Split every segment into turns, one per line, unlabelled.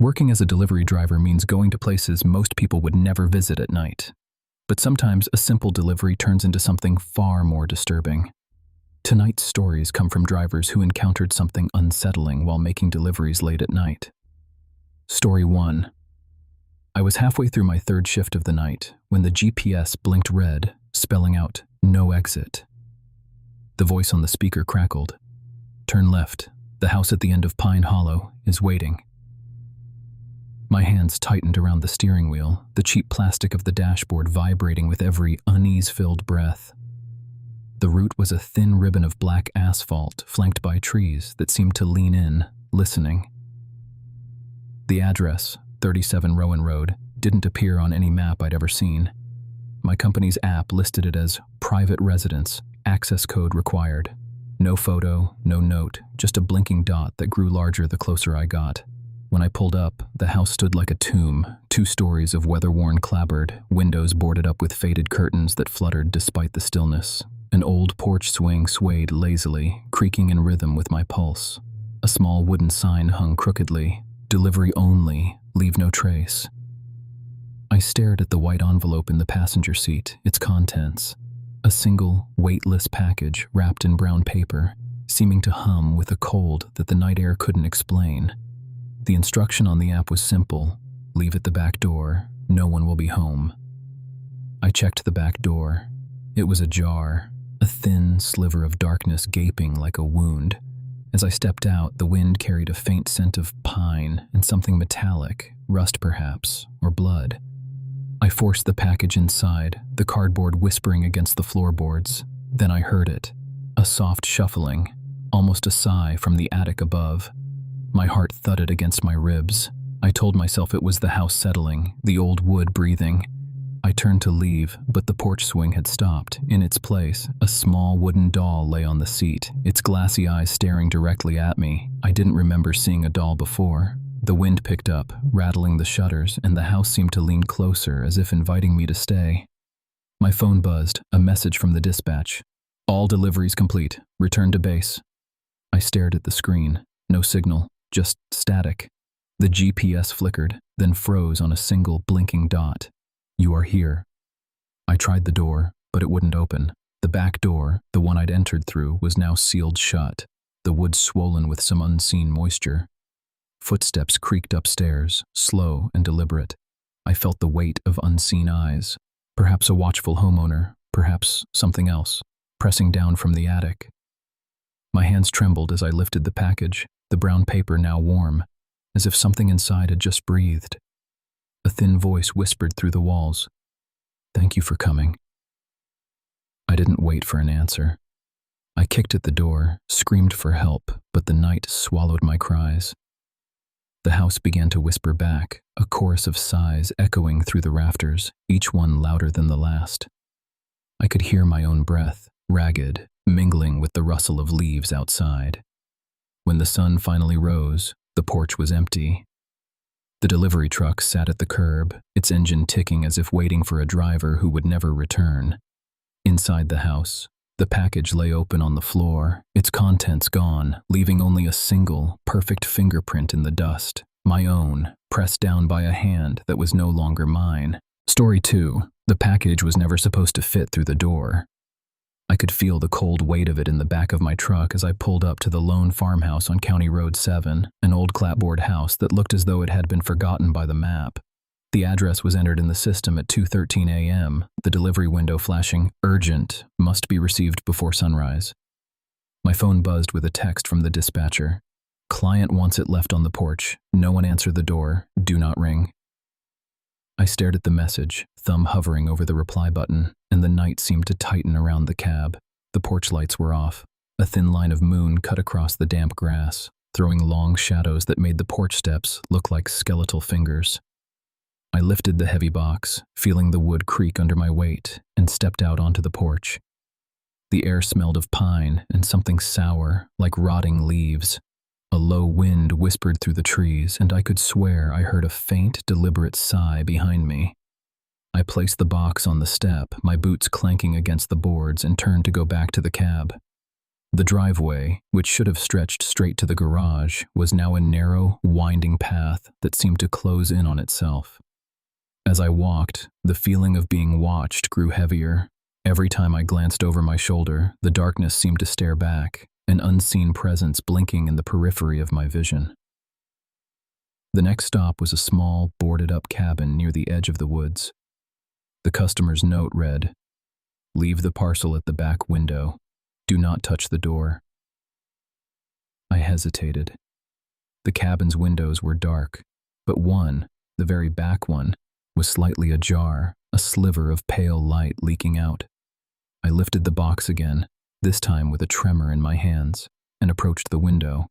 Working as a delivery driver means going to places most people would never visit at night. But sometimes a simple delivery turns into something far more disturbing. Tonight's stories come from drivers who encountered something unsettling while making deliveries late at night. Story 1. I was halfway through my third shift of the night when the GPS blinked red, spelling out "no exit." The voice on the speaker crackled. "Turn left. The house at the end of Pine Hollow is waiting." My hands tightened around the steering wheel, the cheap plastic of the dashboard vibrating with every unease-filled breath. The route was a thin ribbon of black asphalt flanked by trees that seemed to lean in, listening. The address, 37 Rowan Road, didn't appear on any map I'd ever seen. My company's app listed it as private residence, access code required. No photo, no note, just a blinking dot that grew larger the closer I got. When I pulled up, the house stood like a tomb, 2 stories of weather-worn clapboard, windows boarded up with faded curtains that fluttered despite the stillness. An old porch swing swayed lazily, creaking in rhythm with my pulse. A small wooden sign hung crookedly, "Delivery only, leave no trace." I stared at the white envelope in the passenger seat, its contents. A single, weightless package wrapped in brown paper, seeming to hum with a cold that the night air couldn't explain. The instruction on the app was simple: leave at the back door, no one will be home. I checked the back door. It was ajar, a thin sliver of darkness gaping like a wound. As I stepped out, the wind carried a faint scent of pine and something metallic, rust perhaps, or blood. I forced the package inside, the cardboard whispering against the floorboards. Then I heard it, a soft shuffling, almost a sigh from the attic above. My heart thudded against my ribs. I told myself it was the house settling, the old wood breathing. I turned to leave, but the porch swing had stopped. In its place, a small wooden doll lay on the seat, its glassy eyes staring directly at me. I didn't remember seeing a doll before. The wind picked up, rattling the shutters, and the house seemed to lean closer, as if inviting me to stay. My phone buzzed, a message from the dispatch. "All deliveries complete. Return to base." I stared at the screen. No signal, just static. The GPS flickered, then froze on a single blinking dot. "You are here." I tried the door, but it wouldn't open. The back door, the one I'd entered through, was now sealed shut, the wood swollen with some unseen moisture. Footsteps creaked upstairs, slow and deliberate. I felt the weight of unseen eyes, perhaps a watchful homeowner, perhaps something else, pressing down from the attic. My hands trembled as I lifted the package, the brown paper now warm, as if something inside had just breathed. A thin voice whispered through the walls, "Thank you for coming." I didn't wait for an answer. I kicked at the door, screamed for help, but the night swallowed my cries. The house began to whisper back, a chorus of sighs echoing through the rafters, each one louder than the last. I could hear my own breath, ragged, mingling with the rustle of leaves outside. When the sun finally rose, the porch was empty. The delivery truck sat at the curb, its engine ticking as if waiting for a driver who would never return. Inside the house, the package lay open on the floor, its contents gone, leaving only a single, perfect fingerprint in the dust, my own, pressed down by a hand that was no longer mine. Story 2. The package was never supposed to fit through the door. I could feel the cold weight of it in the back of my truck as I pulled up to the lone farmhouse on County Road 7, an old clapboard house that looked as though it had been forgotten by the map. The address was entered in the system at 2:13 a.m., the delivery window flashing, "Urgent, must be received before sunrise." My phone buzzed with a text from the dispatcher. "Client wants it left on the porch. No one answer the door. Do not ring." I stared at the message, thumb hovering over the reply button, and the night seemed to tighten around the cab. The porch lights were off. A thin line of moon cut across the damp grass, throwing long shadows that made the porch steps look like skeletal fingers. I lifted the heavy box, feeling the wood creak under my weight, and stepped out onto the porch. The air smelled of pine and something sour, like rotting leaves. A low wind whispered through the trees, and I could swear I heard a faint, deliberate sigh behind me. I placed the box on the step, my boots clanking against the boards, and turned to go back to the cab. The driveway, which should have stretched straight to the garage, was now a narrow, winding path that seemed to close in on itself. As I walked, the feeling of being watched grew heavier. Every time I glanced over my shoulder, the darkness seemed to stare back, an unseen presence blinking in the periphery of my vision. The next stop was a small, boarded-up cabin near the edge of the woods. The customer's note read, "Leave the parcel at the back window. Do not touch the door." I hesitated. The cabin's windows were dark, but one, the very back one, was slightly ajar, a sliver of pale light leaking out. I lifted the box again, this time with a tremor in my hands, and approached the window.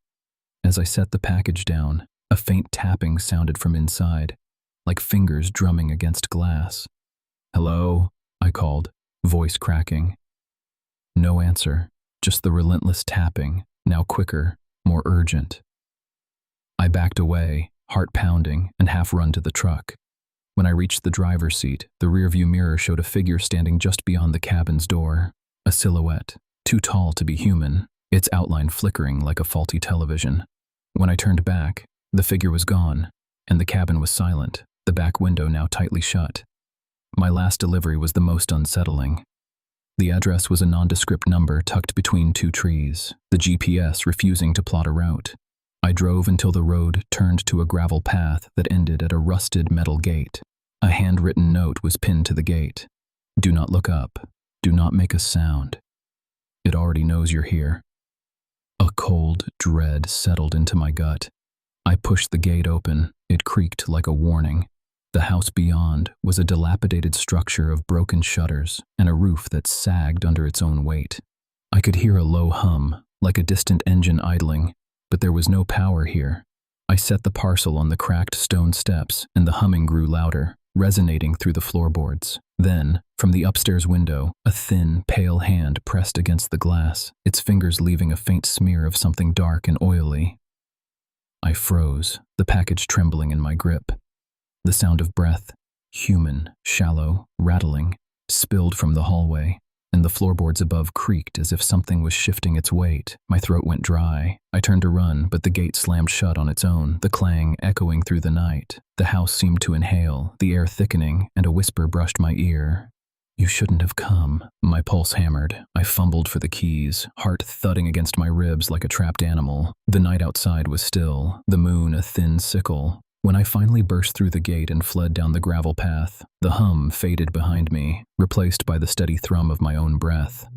As I set the package down, a faint tapping sounded from inside, like fingers drumming against glass. "Hello?" I called, voice cracking. No answer, just the relentless tapping, now quicker, more urgent. I backed away, heart pounding, and half run to the truck. When I reached the driver's seat, the rearview mirror showed a figure standing just beyond the cabin's door, a silhouette, too tall to be human, its outline flickering like a faulty television. When I turned back, the figure was gone, and the cabin was silent, the back window now tightly shut. My last delivery was the most unsettling. The address was a nondescript number tucked between two trees, the GPS refusing to plot a route. I drove until the road turned to a gravel path that ended at a rusted metal gate. A handwritten note was pinned to the gate. "Do not look up. Do not make a sound. It already knows you're here." A cold dread settled into my gut. I pushed the gate open. It creaked like a warning. The house beyond was a dilapidated structure of broken shutters and a roof that sagged under its own weight. I could hear a low hum, like a distant engine idling, but there was no power here. I set the parcel on the cracked stone steps, and the humming grew louder, resonating through the floorboards. Then, from the upstairs window, a thin, pale hand pressed against the glass, its fingers leaving a faint smear of something dark and oily. I froze, the package trembling in my grip. The sound of breath, human, shallow, rattling, spilled from the hallway, and the floorboards above creaked as if something was shifting its weight. My throat went dry. I turned to run, but the gate slammed shut on its own, the clang echoing through the night. The house seemed to inhale, the air thickening, and a whisper brushed my ear. "You shouldn't have come." My pulse hammered. I fumbled for the keys, heart thudding against my ribs like a trapped animal. The night outside was still, the moon a thin sickle. When I finally burst through the gate and fled down the gravel path, the hum faded behind me, replaced by the steady thrum of my own breath.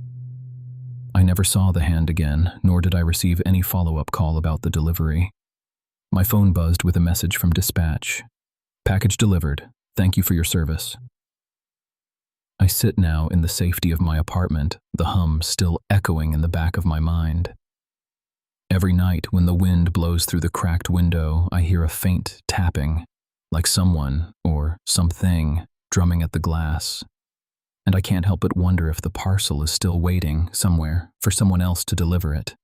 I never saw the hand again, nor did I receive any follow-up call about the delivery. My phone buzzed with a message from dispatch. "Package delivered. Thank you for your service." I sit now in the safety of my apartment, the hum still echoing in the back of my mind. Every night when the wind blows through the cracked window, I hear a faint tapping, like someone, or something, drumming at the glass. And I can't help but wonder if the parcel is still waiting, somewhere, for someone else to deliver it.